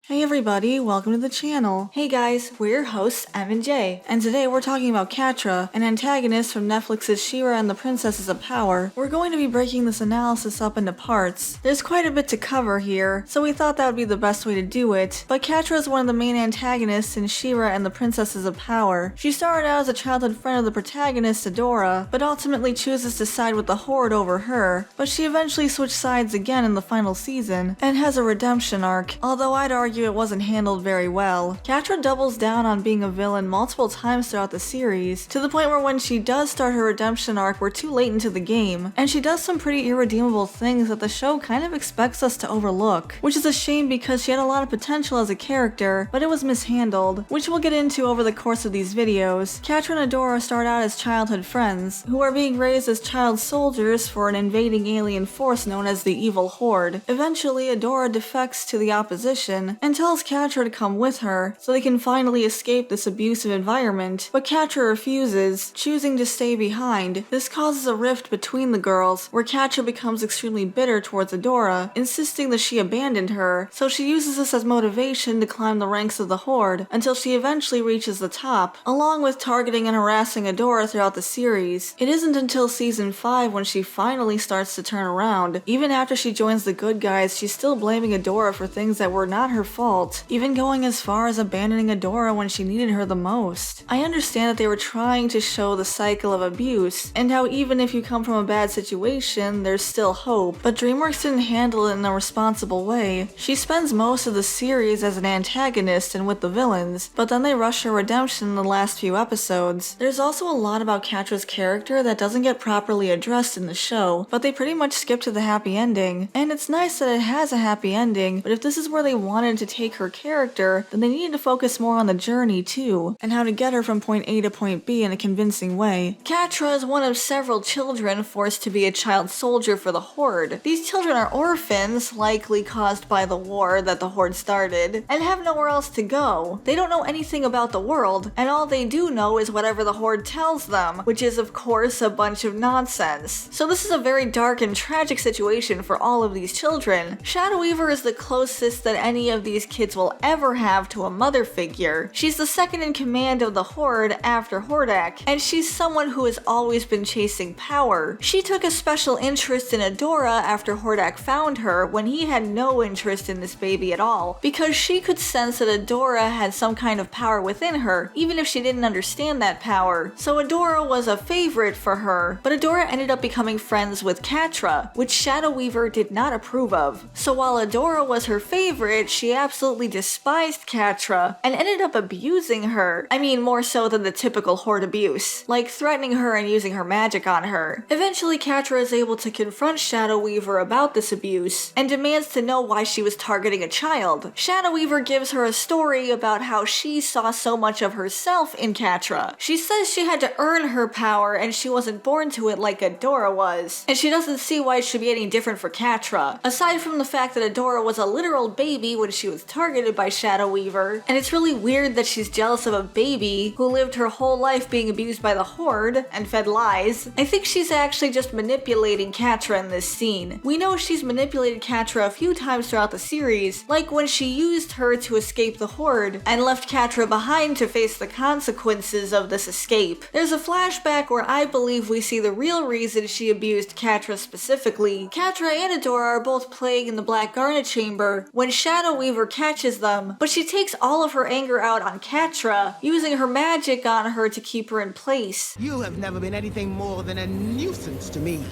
Hey everybody, welcome to the channel. Hey guys, we're your hosts, Em and Jay, and today we're talking about Catra, an antagonist from Netflix's She-Ra and the Princesses of Power. We're going to be breaking this analysis up into parts. There's quite a bit to cover here, so we thought that would be the best way to do it, but Catra is one of the main antagonists in She-Ra and the Princesses of Power. She started out as a childhood friend of the protagonist, Adora, but ultimately chooses to side with the Horde over her, but she eventually switched sides again in the final season, and has a redemption arc, although I'd argue it wasn't handled very well. Catra doubles down on being a villain multiple times throughout the series, to the point where when she does start her redemption arc, we're too late into the game, and she does some pretty irredeemable things that the show kind of expects us to overlook, which is a shame because she had a lot of potential as a character, but it was mishandled, which we'll get into over the course of these videos. Catra and Adora start out as childhood friends, who are being raised as child soldiers for an invading alien force known as the Evil Horde. Eventually, Adora defects to the opposition, and tells Catra to come with her, so they can finally escape this abusive environment, but Catra refuses, choosing to stay behind. This causes a rift between the girls, where Catra becomes extremely bitter towards Adora, insisting that she abandoned her, so she uses this as motivation to climb the ranks of the Horde, until she eventually reaches the top, along with targeting and harassing Adora throughout the series. It isn't until season 5 when she finally starts to turn around. Even after she joins the good guys, she's still blaming Adora for things that were not her fault, even going as far as abandoning Adora when she needed her the most. I understand that they were trying to show the cycle of abuse, and how even if you come from a bad situation, there's still hope, but DreamWorks didn't handle it in a responsible way. She spends most of the series as an antagonist and with the villains, but then they rush her redemption in the last few episodes. There's also a lot about Catra's character that doesn't get properly addressed in the show, but they pretty much skip to the happy ending, and it's nice that it has a happy ending, but if this is where they wanted to take her character, then they needed to focus more on the journey too, and how to get her from point A to point B in a convincing way. Catra is one of several children forced to be a child soldier for the Horde. These children are orphans, likely caused by the war that the Horde started, and have nowhere else to go. They don't know anything about the world, and all they do know is whatever the Horde tells them, which is of course a bunch of nonsense. So this is a very dark and tragic situation for all of these children. Shadow Weaver is the closest that any of these kids will ever have to a mother figure. She's the second in command of the Horde after Hordak, and she's someone who has always been chasing power. She took a special interest in Adora after Hordak found her, when he had no interest in this baby at all, because she could sense that Adora had some kind of power within her, even if she didn't understand that power. So Adora was a favorite for her, but Adora ended up becoming friends with Catra, which Shadow Weaver did not approve of. So while Adora was her favorite, she absolutely despised Catra and ended up abusing her. I mean, more so than the typical Horde abuse, like threatening her and using her magic on her. Eventually, Catra is able to confront Shadow Weaver about this abuse and demands to know why she was targeting a child. Shadow Weaver gives her a story about how she saw so much of herself in Catra. She says she had to earn her power and she wasn't born to it like Adora was, and she doesn't see why it should be any different for Catra, aside from the fact that Adora was a literal baby when she was targeted by Shadow Weaver, and it's really weird that she's jealous of a baby who lived her whole life being abused by the Horde and fed lies. I think she's actually just manipulating Catra in this scene. We know she's manipulated Catra a few times throughout the series, like when she used her to escape the Horde and left Catra behind to face the consequences of this escape. There's a flashback where I believe we see the real reason she abused Catra specifically. Catra and Adora are both playing in the Black Garnet Chamber when Shadow Weaver catches them, but she takes all of her anger out on Catra, using her magic on her to keep her in place. You have never been anything more than a nuisance to me.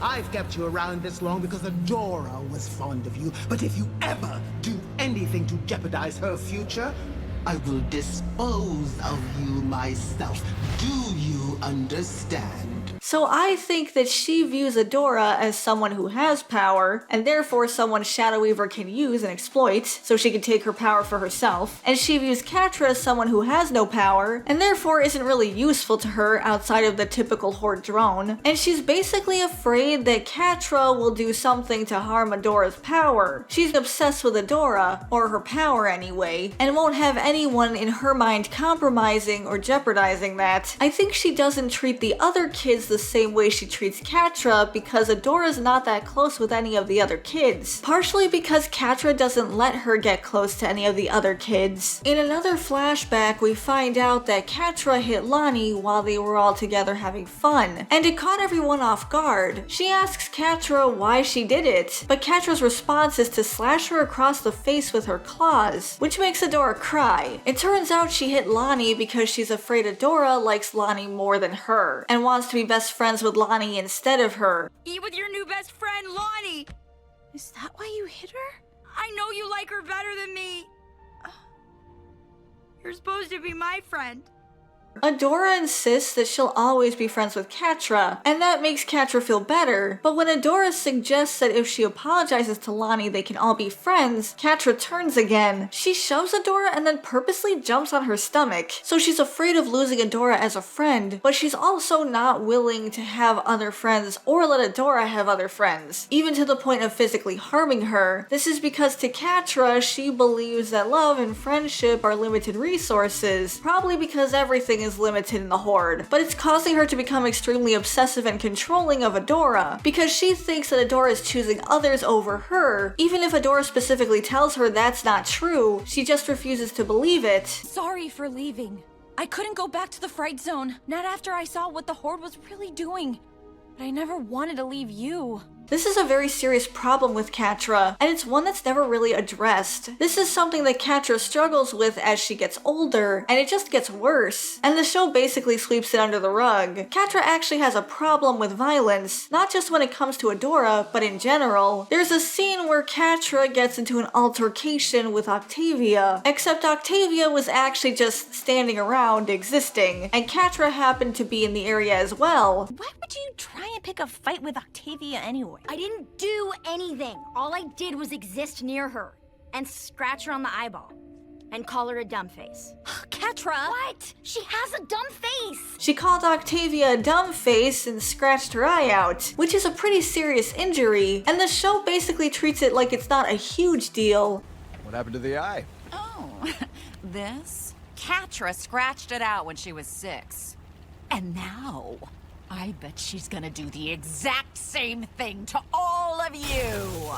I've kept you around this long because Adora was fond of you, but if you ever do anything to jeopardize her future, I will dispose of you myself. Do you understand? So I think that she views Adora as someone who has power, and therefore someone Shadow Weaver can use and exploit, so she can take her power for herself. And she views Catra as someone who has no power, and therefore isn't really useful to her outside of the typical Horde drone. And she's basically afraid that Catra will do something to harm Adora's power. She's obsessed with Adora, or her power anyway, and won't have anyone in her mind compromising or jeopardizing that. I think she doesn't treat the other kids the same way she treats Catra because Adora's not that close with any of the other kids. Partially because Catra doesn't let her get close to any of the other kids. In another flashback, we find out that Catra hit Lonnie while they were all together having fun, and it caught everyone off guard. She asks Catra why she did it, but Catra's response is to slash her across the face with her claws, which makes Adora cry. It turns out she hit Lonnie because she's afraid Adora likes Lonnie more than her, and wants to be best friends with Lonnie instead of her. Eat with your new best friend, Lonnie! Is that why you hit her? I know you like her better than me. You're supposed to be my friend. Adora insists that she'll always be friends with Catra, and that makes Catra feel better. But when Adora suggests that if she apologizes to Lonnie they can all be friends, Catra turns again. She shoves Adora and then purposely jumps on her stomach. So she's afraid of losing Adora as a friend, but she's also not willing to have other friends or let Adora have other friends, even to the point of physically harming her. This is because to Catra, she believes that love and friendship are limited resources, probably because everything is limited in the Horde, but it's causing her to become extremely obsessive and controlling of Adora, because she thinks that Adora is choosing others over her. Even if Adora specifically tells her that's not true, she just refuses to believe it. Sorry for leaving. I couldn't go back to the Fright Zone, not after I saw what the Horde was really doing. But I never wanted to leave you. This is a very serious problem with Catra, and it's one that's never really addressed. This is something that Catra struggles with as she gets older, and it just gets worse. And the show basically sweeps it under the rug. Catra actually has a problem with violence, not just when it comes to Adora, but in general. There's a scene where Catra gets into an altercation with Octavia, except Octavia was actually just standing around, existing, and Catra happened to be in the area as well. Why would you try and pick a fight with Octavia anyway? I didn't do anything. All I did was exist near her and scratch her on the eyeball and call her a dumb face. Catra! What? She has a dumb face! She called Octavia a dumb face and scratched her eye out, which is a pretty serious injury, and the show basically treats it like it's not a huge deal. What happened to the eye? Oh, this? Catra scratched it out when she was 6. And now, I bet she's gonna do the exact same thing to all of you!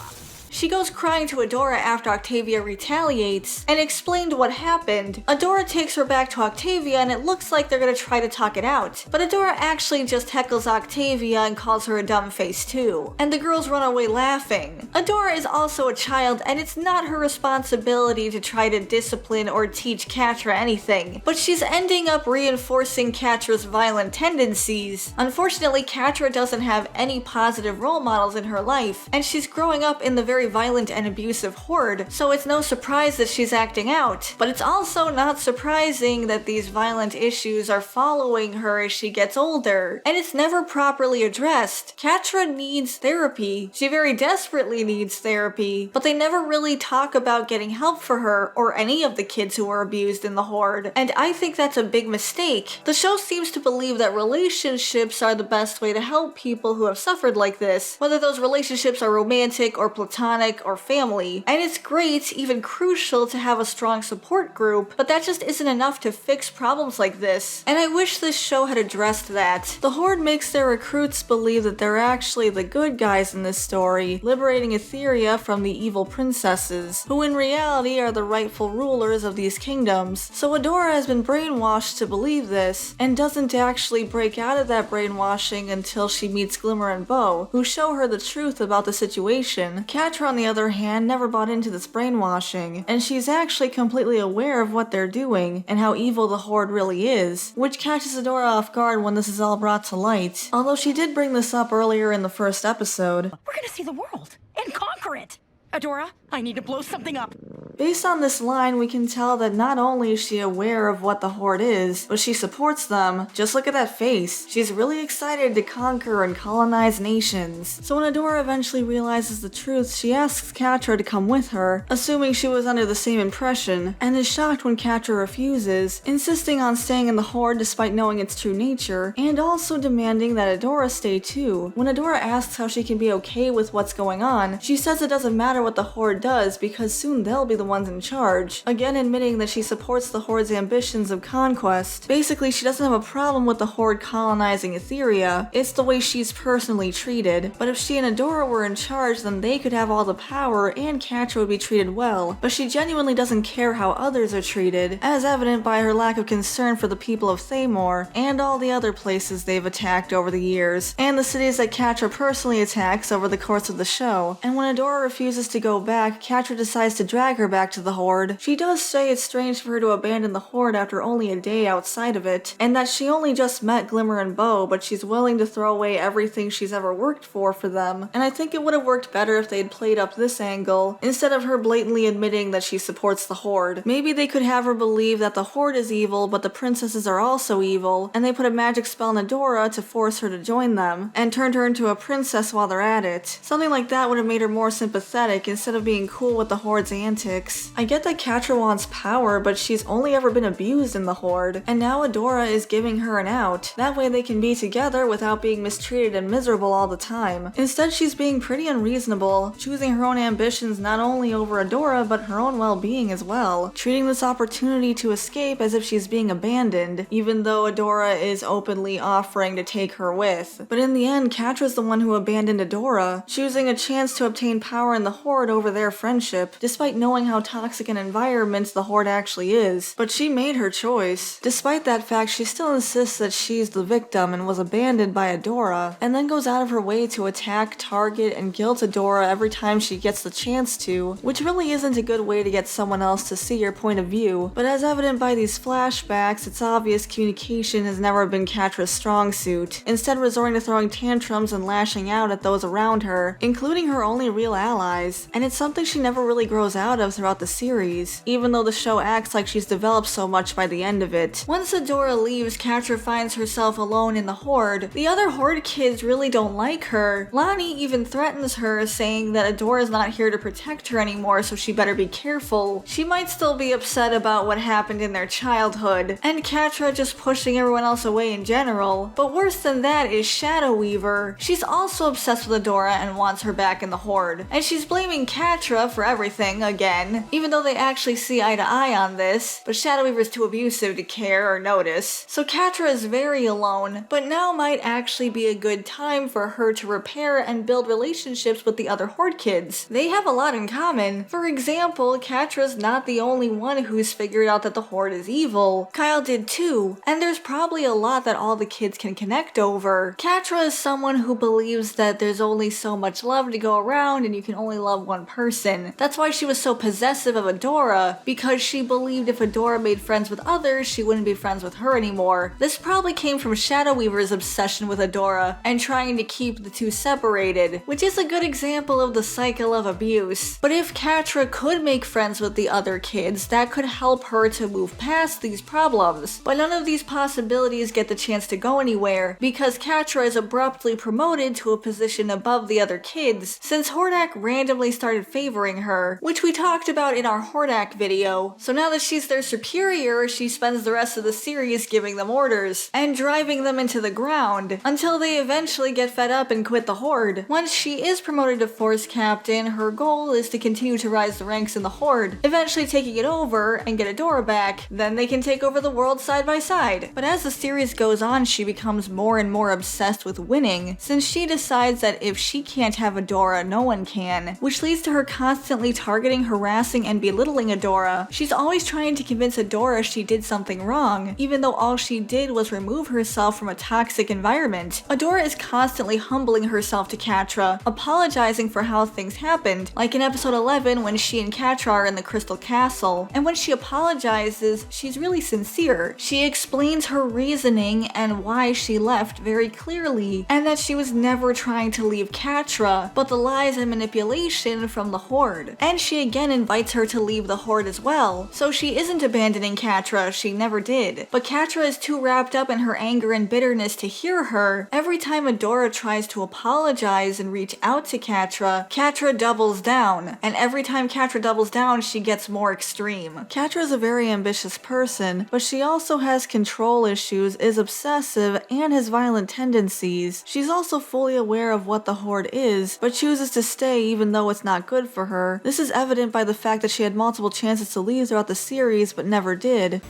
She goes crying to Adora after Octavia retaliates and explained what happened. Adora takes her back to Octavia and it looks like they're gonna try to talk it out. But Adora actually just heckles Octavia and calls her a dumb face too. And the girls run away laughing. Adora is also a child and it's not her responsibility to try to discipline or teach Catra anything. But she's ending up reinforcing Catra's violent tendencies. Unfortunately, Catra doesn't have any positive role models in her life, and she's growing up in the very violent and abusive Horde, so it's no surprise that she's acting out. But it's also not surprising that these violent issues are following her as she gets older, and it's never properly addressed. Catra needs therapy. She very desperately needs therapy, but they never really talk about getting help for her or any of the kids who were abused in the Horde, and I think that's a big mistake. The show seems to believe that relationships are the best way to help people who have suffered like this, whether those relationships are romantic or platonic or family, and it's great, even crucial, to have a strong support group, but that just isn't enough to fix problems like this, and I wish this show had addressed that. The Horde makes their recruits believe that they're actually the good guys in this story, liberating Etheria from the evil princesses, who in reality are the rightful rulers of these kingdoms. So Adora has been brainwashed to believe this, and doesn't actually break out of that brainwashing until she meets Glimmer and Bow, who show her the truth about the situation. Catra, on the other hand, never bought into this brainwashing, and she's actually completely aware of what they're doing and how evil the Horde really is, which catches Adora off guard when this is all brought to light. Although she did bring this up earlier in the first episode. We're gonna see the world and conquer it! Adora, I need to blow something up. Based on this line, we can tell that not only is she aware of what the Horde is, but she supports them. Just look at that face. She's really excited to conquer and colonize nations. So when Adora eventually realizes the truth, she asks Catra to come with her, assuming she was under the same impression, and is shocked when Catra refuses, insisting on staying in the Horde despite knowing its true nature, and also demanding that Adora stay too. When Adora asks how she can be okay with what's going on, she says it doesn't matter what the Horde does because soon they'll be the ones in charge, again admitting that she supports the Horde's ambitions of conquest. Basically, she doesn't have a problem with the Horde colonizing Etheria, it's the way she's personally treated. But if she and Adora were in charge, then they could have all the power and Catra would be treated well, but she genuinely doesn't care how others are treated, as evident by her lack of concern for the people of Thamor and all the other places they've attacked over the years, and the cities that Catra personally attacks over the course of the show. And when Adora refuses to go back, Catra decides to drag her back to the Horde. She does say it's strange for her to abandon the Horde after only a day outside of it, and that she only just met Glimmer and Bow, but she's willing to throw away everything she's ever worked for them. And I think it would have worked better if they'd played up this angle, instead of her blatantly admitting that she supports the Horde. Maybe they could have her believe that the Horde is evil, but the princesses are also evil, and they put a magic spell on Adora to force her to join them, and turned her into a princess while they're at it. Something like that would have made her more sympathetic instead of being cool with the Horde's antics. I get that Catra wants power, but she's only ever been abused in the Horde, and now Adora is giving her an out. That way they can be together without being mistreated and miserable all the time. Instead, she's being pretty unreasonable, choosing her own ambitions not only over Adora, but her own well-being as well, treating this opportunity to escape as if she's being abandoned, even though Adora is openly offering to take her with. But in the end, Catra's the one who abandoned Adora, choosing a chance to obtain power in the Horde over their friendship, despite knowing how toxic an environment the Horde actually is. But she made her choice. Despite that fact, she still insists that she's the victim and was abandoned by Adora, and then goes out of her way to attack, target, and guilt Adora every time she gets the chance to, which really isn't a good way to get someone else to see your point of view. But as evident by these flashbacks, it's obvious communication has never been Catra's strong suit, instead resorting to throwing tantrums and lashing out at those around her, including her only real allies, and it's something she never really grows out of throughout the series, even though the show acts like she's developed so much by the end of it. Once Adora leaves, Catra finds herself alone in the Horde. The other Horde kids really don't like her. Lonnie even threatens her, saying that Adora's not here to protect her anymore, so she better be careful. She might still be upset about what happened in their childhood, and Catra just pushing everyone else away in general. But worse than that is Shadow Weaver. She's also obsessed with Adora and wants her back in the Horde, and she's blaming Catra for everything again, even though they actually see eye to eye on this, but Shadow Weaver's too abusive to care or notice. So Catra is very alone, but now might actually be a good time for her to repair and build relationships with the other Horde kids. They have a lot in common. For example, Catra's not the only one who's figured out that the Horde is evil. Kyle did too, and there's probably a lot that all the kids can connect over. Catra is someone who believes that there's only so much love to go around and you can only love one person. That's why she was so possessive of Adora, because she believed if Adora made friends with others, she wouldn't be friends with her anymore. This probably came from Shadow Weaver's obsession with Adora and trying to keep the two separated, which is a good example of the cycle of abuse. But if Catra could make friends with the other kids, that could help her to move past these problems. But none of these possibilities get the chance to go anywhere, because Catra is abruptly promoted to a position above the other kids, since Hordak randomly started favoring her, which we talked about in our Hordak video. So now that she's their superior, she spends the rest of the series giving them orders, and driving them into the ground, until they eventually get fed up and quit the Horde. Once she is promoted to Force Captain, her goal is to continue to rise the ranks in the Horde, eventually taking it over and get Adora back. Then they can take over the world side by side. But as the series goes on, she becomes more and more obsessed with winning, since she decides that if she can't have Adora, no one can, which leads to her constantly targeting, harassing, and belittling Adora. She's always trying to convince Adora she did something wrong, even though all she did was remove herself from a toxic environment. Adora is constantly humbling herself to Catra, apologizing for how things happened, like in episode 11 when she and Catra are in the Crystal Castle. And when she apologizes, she's really sincere. She explains her reasoning and why she left very clearly, and that she was never trying to leave Catra, but the lies and manipulation from the Horde. And she again invites her to leave the Horde as well, so she isn't abandoning Catra, she never did. But Catra is too wrapped up in her anger and bitterness to hear her. Every time Adora tries to apologize and reach out to Catra, Catra doubles down, and every time Catra doubles down, she gets more extreme. Catra is a very ambitious person, but she also has control issues, is obsessive, and has violent tendencies. She's also fully aware of what the Horde is, but chooses to stay even though it's not good for her. This is evident by the the fact that she had multiple chances to leave throughout the series but never did.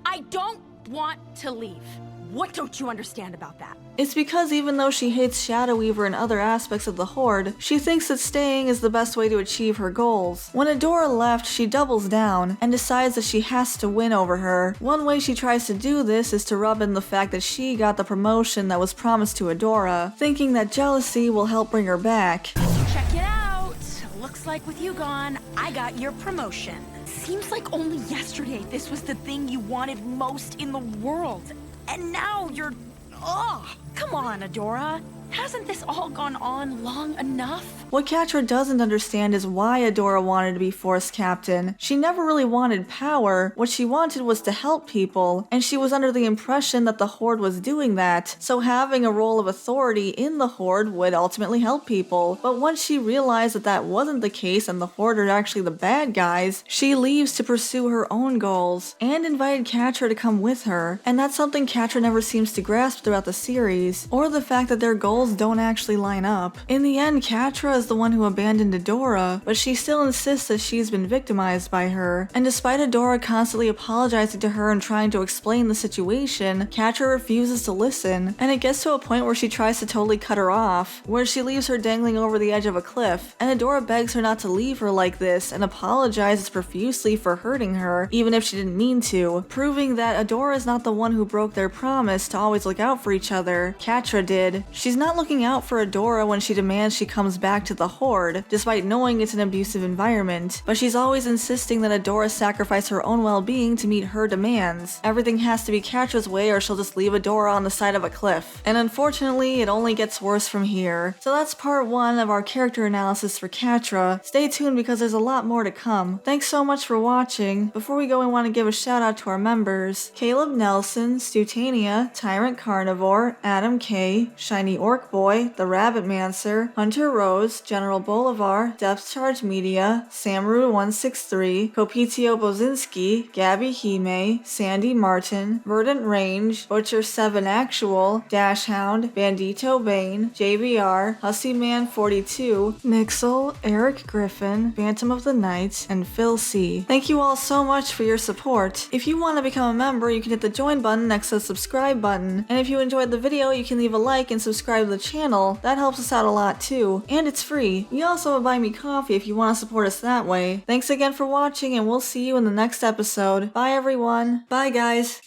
I don't want to leave. What don't you understand about that? It's because even though she hates Shadow Weaver and other aspects of the Horde, she thinks that staying is the best way to achieve her goals. When Adora left, she doubles down and decides that she has to win over her. One way she tries to do this is to rub in the fact that she got the promotion that was promised to Adora, thinking that jealousy will help bring her back. Check it out. Looks like with you gone, I got your promotion. Seems like only yesterday this was the thing you wanted most in the world. And now you're... Ugh! Come on, Adora. Hasn't this all gone on long enough? What Catra doesn't understand is why Adora wanted to be Force Captain. She never really wanted power. What she wanted was to help people, and she was under the impression that the Horde was doing that, so having a role of authority in the Horde would ultimately help people. But once she realized that that wasn't the case and the Horde are actually the bad guys, she leaves to pursue her own goals, and invited Catra to come with her. And that's something Catra never seems to grasp throughout the series, or the fact that their goals don't actually line up. In the end, Catra is the one who abandoned Adora, but she still insists that she's been victimized by her. And despite Adora constantly apologizing to her and trying to explain the situation, Catra refuses to listen, and it gets to a point where she tries to totally cut her off, where she leaves her dangling over the edge of a cliff, and Adora begs her not to leave her like this and apologizes profusely for hurting her, even if she didn't mean to, proving that Adora is not the one who broke their promise to always look out for each other. Catra did. She's not looking out for Adora when she demands she comes back to the Horde, despite knowing it's an abusive environment, but she's always insisting that Adora sacrifice her own well-being to meet her demands. Everything has to be Catra's way or she'll just leave Adora on the side of a cliff. And unfortunately, it only gets worse from here. So that's part 1 of our character analysis for Catra. Stay tuned because there's a lot more to come. Thanks so much for watching. Before we go, we want to give a shout out to our members: Caleb Nelson, Stutania, Tyrant Carnivore, Adam K, Shiny Orc Boy, The Rabbit Mancer, Hunter Rose, General Bolivar, Depth Charge Media, Samru163, Kopitio Bozinski, Gabby Hime, Sandy Martin, Verdant Range, Butcher7 Actual, Dash Hound, Bandito Bane, JBR, Hussyman42, Mixel, Eric Griffin, Phantom of the Night, and Phil C. Thank you all so much for your support. If you want to become a member, you can hit the join button next to the subscribe button. And if you enjoyed the video, you can leave a like and subscribe to the channel. That helps us out a lot too, and it's free. We also have a Buy Me Coffee if you want to support us that way. Thanks again for watching, and we'll see you in the next episode. Bye everyone. Bye guys.